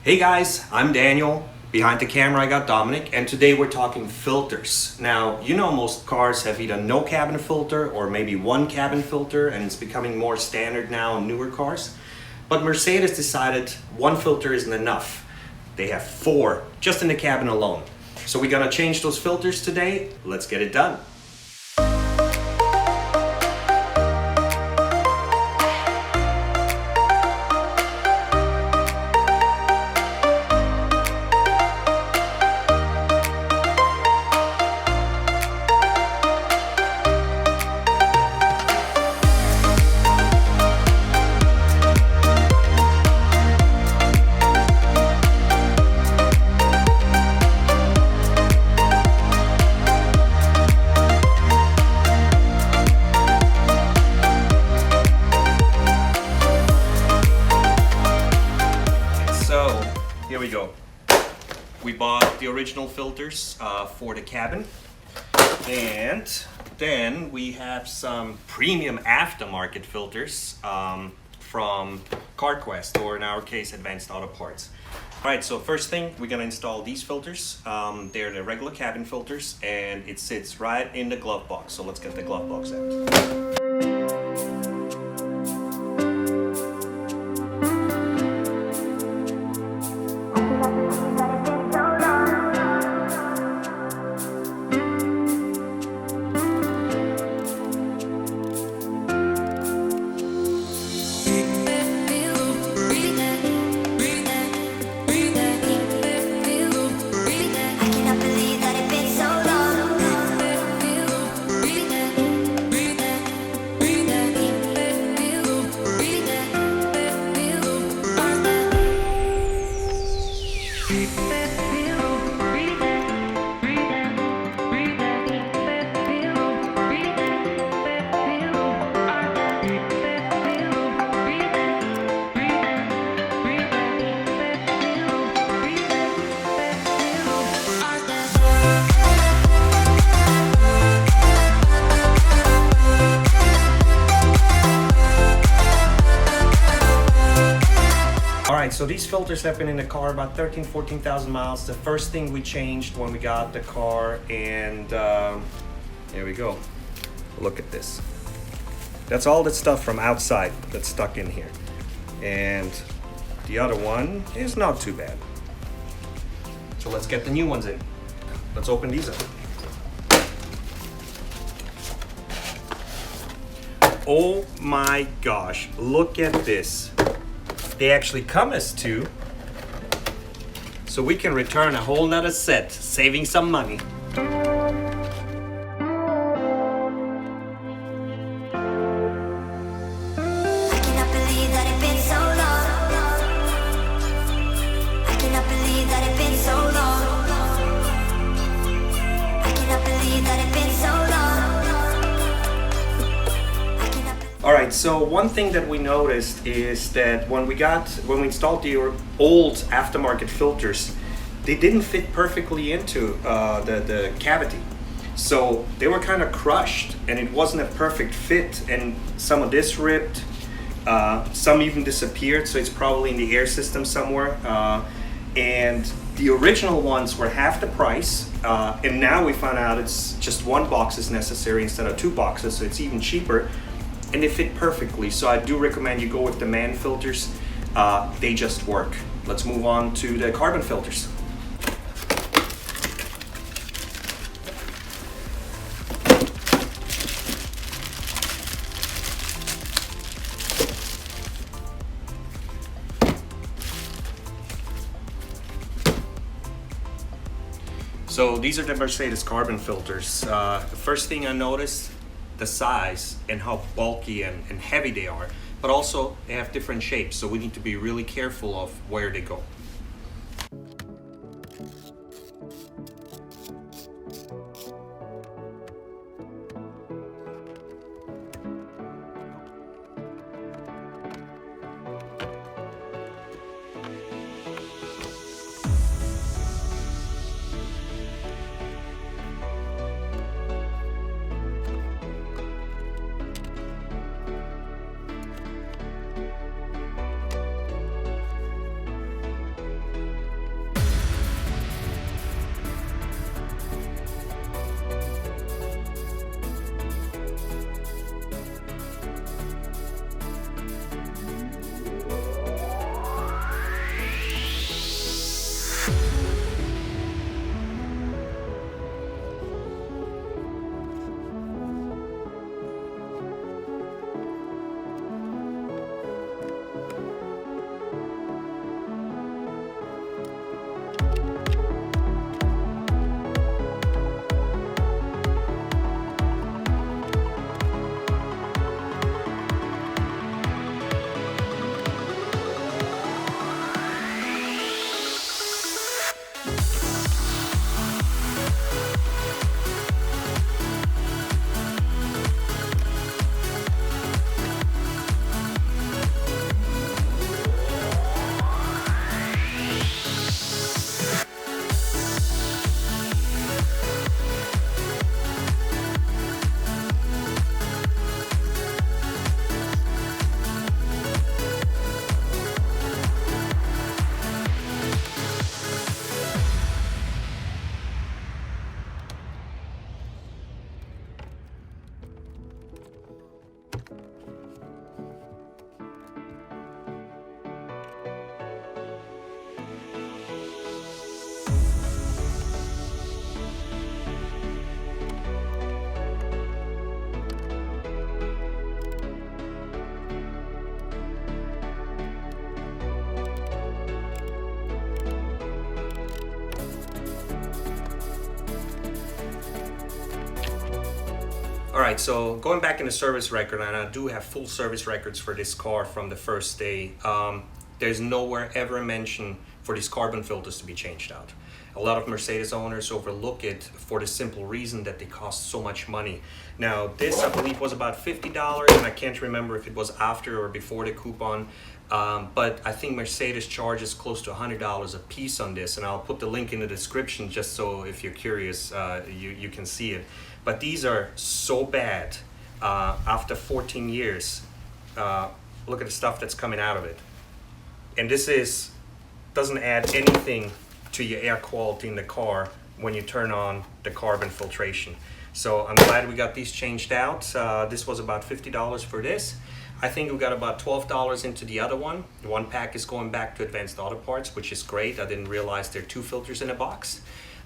Hey guys, I'm Daniel. Behind the camera I got Dominic, and today we're talking filters. Now, you know most cars have either no cabin filter or maybe one cabin filter, and it's becoming more standard now in newer cars. But Mercedes decided one filter isn't enough. They have 4 just in the cabin alone. So we're gonna change those filters today. Let's get it done. Here we go. We bought the original filters for the cabin, and then we have some premium aftermarket filters from CarQuest, or in our case Advanced Auto Parts. Alright, so first thing, we're gonna install these filters. They're the regular cabin filters, and it sits right in the glove box. So let's get the glove box out. Alright, so these filters have been in the car about 14,000 miles. The first thing we changed when we got the car, and there we go. Look at this. That's all the stuff from outside that's stuck in here. And the other one is not too bad. So let's get the new ones in. Let's open these up. Oh my gosh, look at this. They actually come as 2, so we can return a whole nother set, saving some money. Alright, so one thing that we noticed is that when we installed the old aftermarket filters, they didn't fit perfectly into the cavity. So they were kind of crushed, and it wasn't a perfect fit, and some of this ripped, some even disappeared, so it's probably in the air system somewhere. And the original ones were half the price, and now we found out it's just 1 box is necessary instead of 2 boxes, so it's even cheaper. And they fit perfectly, so I do recommend you go with the man filters. They just work. Let's move on to the carbon filters. So these are the Mercedes carbon filters. The first thing I noticed, the size and how bulky and heavy they are, but also they have different shapes, so we need to be really careful of where they go. All right, so going back in the service record, and I do have full service records for this car from the first day. There's nowhere ever mention for these carbon filters to be changed out. A lot of Mercedes owners overlook it for the simple reason that they cost so much money. Now, this I believe was about $50, and I can't remember if it was after or before the coupon. But I think Mercedes charges close to $100 a piece on this, and I'll put the link in the description just so if you're curious, you can see it. But these are so bad after 14 years. Look at the stuff that's coming out of it. And this doesn't add anything to your air quality in the car when you turn on the carbon filtration. So I'm glad we got these changed out. This was about $50 for this. I think we got about $12 into the other one. The one pack is going back to Advanced Auto Parts, which is great. I didn't realize there are 2 filters in a box.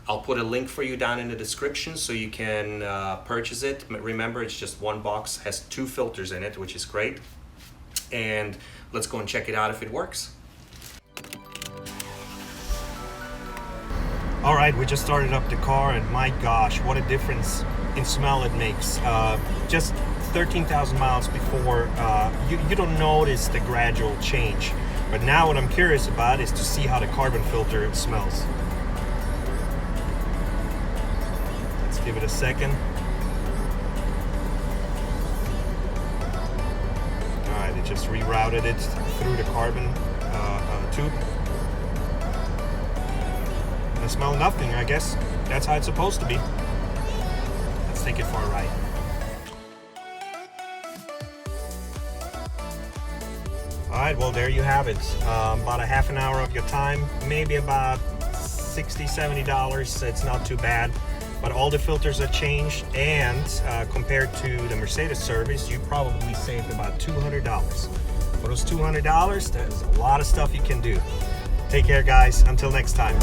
I'll put a link for you down in the description so you can purchase it. Remember, it's just one box, has 2 filters in it, which is great. And let's go and check it out if it works. All right, we just started up the car, and my gosh, what a difference in smell it makes. Just 13,000 miles before, you don't notice the gradual change. But now what I'm curious about is to see how the carbon filter smells. Let's give it a second. All right, it just rerouted it through the carbon tube. I smell nothing, I guess. That's how it's supposed to be. Let's take it for a ride. Alright, well there you have it. About a half an hour of your time, maybe about $60, $70. It's not too bad. But all the filters are changed, and compared to the Mercedes service, you probably saved about $200. For those $200, there's a lot of stuff you can do. Take care, guys. Until next time.